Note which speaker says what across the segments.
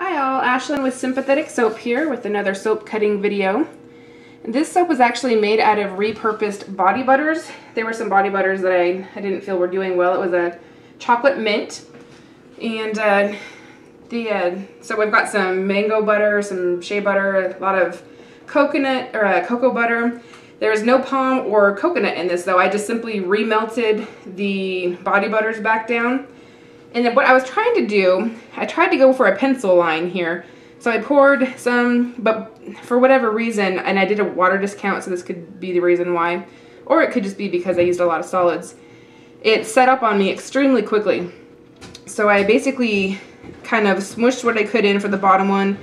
Speaker 1: Hi all, Ashlyn with Sympathetic Soap here with another soap cutting video. This soap was actually made out of repurposed body butters. There were some body butters that I didn't feel were doing well. It was a chocolate mint. And so we've got some mango butter, some shea butter, a lot of coconut or cocoa butter. There is no palm or coconut in this though. I just simply remelted the body butters back down. And then what I was trying to do, I tried to go for a pencil line here. So I poured some, but for whatever reason, and I did a water discount, so this could be the reason why, or it could just be because I used a lot of solids. It set up on me extremely quickly. So I basically kind of smushed what I could in for the bottom one.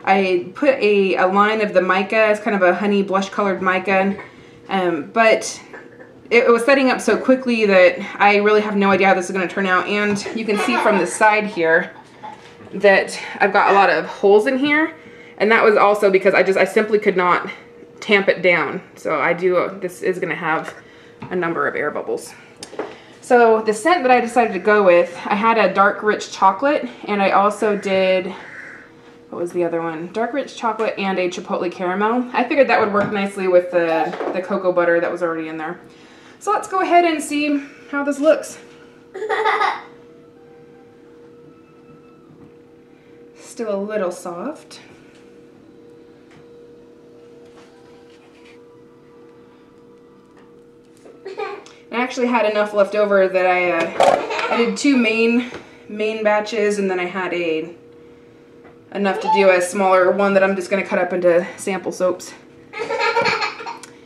Speaker 1: I put a line of the mica. It's kind of a honey blush colored mica, but it was setting up so quickly that I really have no idea how this is going to turn out. And you can see from the side here that I've got a lot of holes in here, and that was also because I simply could not tamp it down. So this is going to have a number of air bubbles. So the scent that I decided to go with, I had a dark rich chocolate, and I also did, what was the other one? Dark rich chocolate and a Chipotle caramel. I figured that would work nicely with the cocoa butter that was already in there. So let's go ahead and see how this looks. Still a little soft. I actually had enough left over that I did two main batches, and then I had enough to do a smaller one that I'm just going to cut up into sample soaps.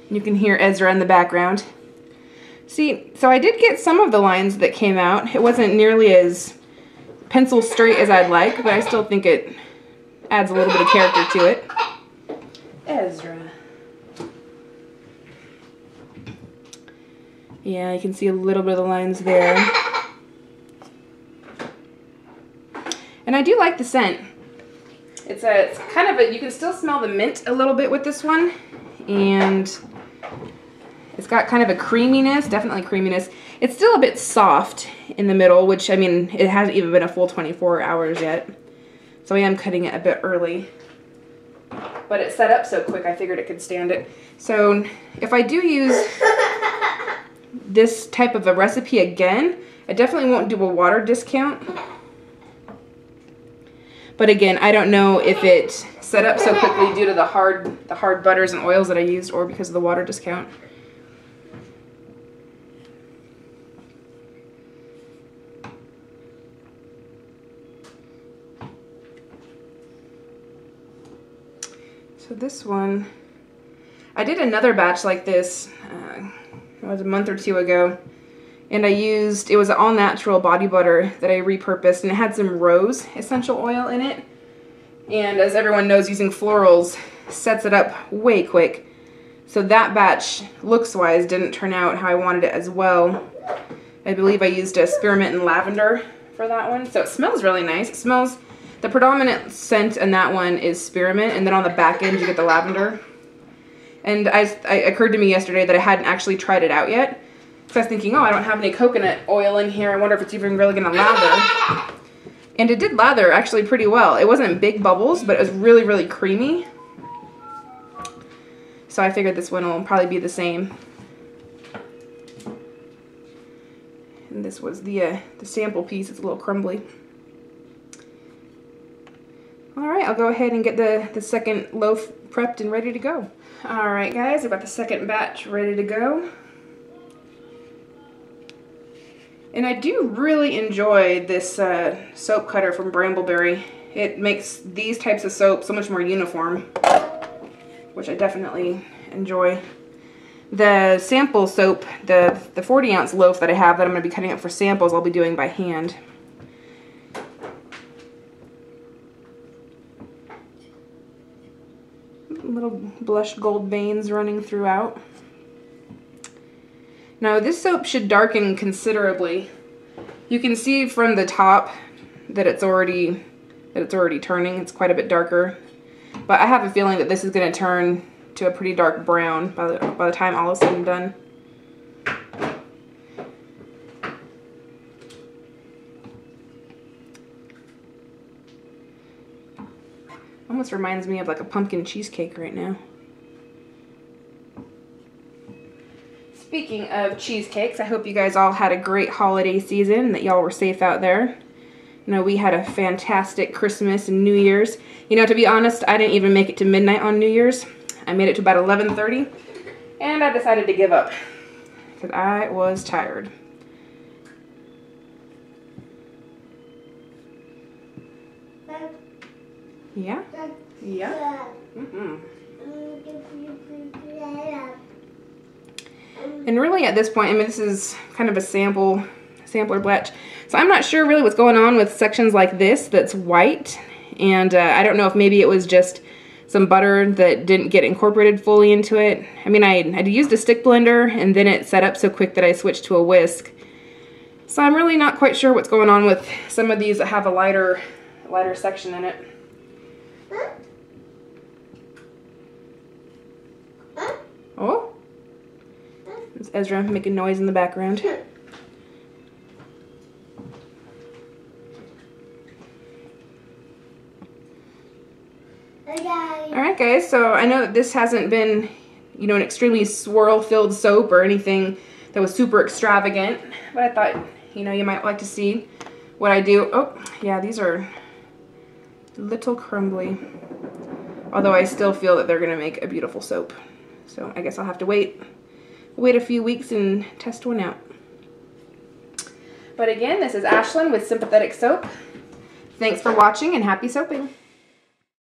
Speaker 1: You can hear Ezra in the background. See, so I did get some of the lines that came out. It wasn't nearly as pencil straight as I'd like, but I still think it adds a little bit of character to it. Ezra. Yeah, you can see a little bit of the lines there. And I do like the scent. It's kind of you can still smell the mint a little bit with this one. And it's got kind of a creaminess, definitely creaminess. It's still a bit soft in the middle, which, I mean, it hasn't even been a full 24 hours yet. So I am cutting it a bit early. But it set up so quick, I figured it could stand it. So if I do use this type of a recipe again, I definitely won't do a water discount. But again, I don't know if it set up so quickly due to the hard butters and oils that I used, or because of the water discount. So this one, I did another batch like this, it was a month or two ago, and it was all natural body butter that I repurposed, and it had some rose essential oil in it. And as everyone knows, using florals sets it up way quick. So that batch, looks-wise, didn't turn out how I wanted it as well. I believe I used a spearmint and lavender for that one. So it smells really nice. It smells, the predominant scent in that one is spearmint, and then on the back end you get the lavender. And it occurred to me yesterday that I hadn't actually tried it out yet. So I was thinking, oh, I don't have any coconut oil in here. I wonder if it's even really going to lather. And it did lather actually pretty well. It wasn't big bubbles, but it was really, really creamy. So I figured this one will probably be the same. And this was the sample piece. It's a little crumbly. All right, I'll go ahead and get the second loaf prepped and ready to go. All right, guys, I've got the second batch ready to go. And I do really enjoy this soap cutter from Brambleberry. It makes these types of soap so much more uniform, which I definitely enjoy. The sample soap, the 40-ounce loaf that I have that I'm going to be cutting up for samples, I'll be doing by hand. Little blush gold veins running throughout. Now this soap should darken considerably. You can see from the top that it's already turning. It's quite a bit darker. But I have a feeling that this is going to turn to a pretty dark brown by the time all is said and done. Almost reminds me of like a pumpkin cheesecake right now. Speaking of cheesecakes, I hope you guys all had a great holiday season, that y'all were safe out there. You know, we had a fantastic Christmas and New Year's. You know, to be honest, I didn't even make it to midnight on New Year's. I made it to about 11:30, and I decided to give up because I was tired. Yeah? Yeah? Mm-hmm. And really at this point, I mean, this is kind of a sampler batch. So I'm not sure really what's going on with sections like this that's white. And I don't know if maybe it was just some butter that didn't get incorporated fully into it. I mean, I'd used a stick blender and then it set up so quick that I switched to a whisk. So I'm really not quite sure what's going on with some of these that have a lighter section in it. Oh, it's Ezra making noise in the background. Alright guys, so I know that this hasn't been, you know, an extremely swirl-filled soap or anything that was super extravagant, but I thought, you know, you might like to see what I do. Oh, yeah, these are a little crumbly, although I still feel that they're going to make a beautiful soap. So I guess I'll have to wait a few weeks and test one out. But again, this is Ashlyn with Sympathetic Soap. Thanks for watching and happy soaping.